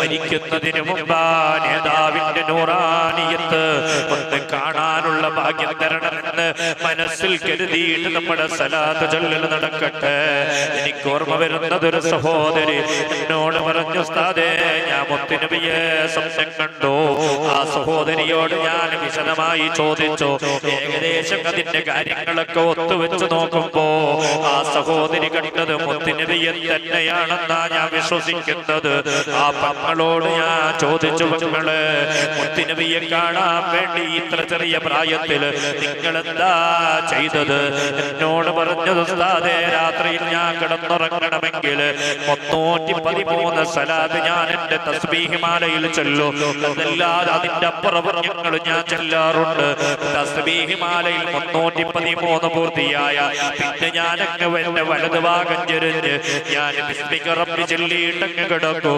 മരിക്കുന്നതിന് മുമ്പ് നേതാവിന്റെ നൂറാനിയത്ത് ഒന്ന് കാണാനുള്ള ഭാഗ്യം തരണമെന്ന് മനസ്സിൽ കരുതിയിട്ട് നമ്മുടെ സലാത്ത് ചൊല്ലൽ നടക്കട്ടെ. എനിക്ക് ഓർമ്മ വരുന്നതൊരു സഹോദരി എന്നോട് പറഞ്ഞു, ഉസ്താദേ ഞാൻ മുത്തുനബിയെ സ്വപ്നം കണ്ടു. ആ സഹോദരിയോട് ഞാൻ വിശദമായി ചോദിച്ചു. ഏകദേശം അതിന്റെ കാര്യങ്ങളൊക്കെ ഒത്തുവെച്ച് നോക്കുമ്പോ ആ സഹോദരി കണ്ടത് മുത്തുനബിയെ തന്നെയാണെന്നാ ഞാൻ വിശ്വസിക്കുന്നത്. ആ പെങ്ങളോട് ഞാൻ ചോദിച്ചു, പെങ്ങള് മുത്തുനബിയെ കാണാൻ വേണ്ടി ഇത്ര ചെറിയ പ്രായത്തില് നിങ്ങളെന്താ ചെയ്തത്? എന്നോട് പറഞ്ഞത്, ഉസ്താദേ രാത്രിയിൽ ഞാൻ കിടന്നുറങ്ങണമെങ്കിൽ 313 സലാത്ത് ഞാൻ എന്റെ തസ്ബീഹ് മാലയിൽ ചൊല്ലും. അതല്ലാതെ അതിന്റെ അപ്പുറം ഞങ്ങൾ ഞാൻ ചെല്ലാറുണ്ട്. തസ്ബീഹ് മാലയിൽ 313 പൂർത്തിയായ പിന്നെ ഞാനങ്ങ് എന്റെ വലതുഭാഗം ചെരിഞ്ഞ് ഞാൻ ബിസ്മിക റബ്ബി ചൊല്ലിയിട്ടങ്ങ് കിടക്കും.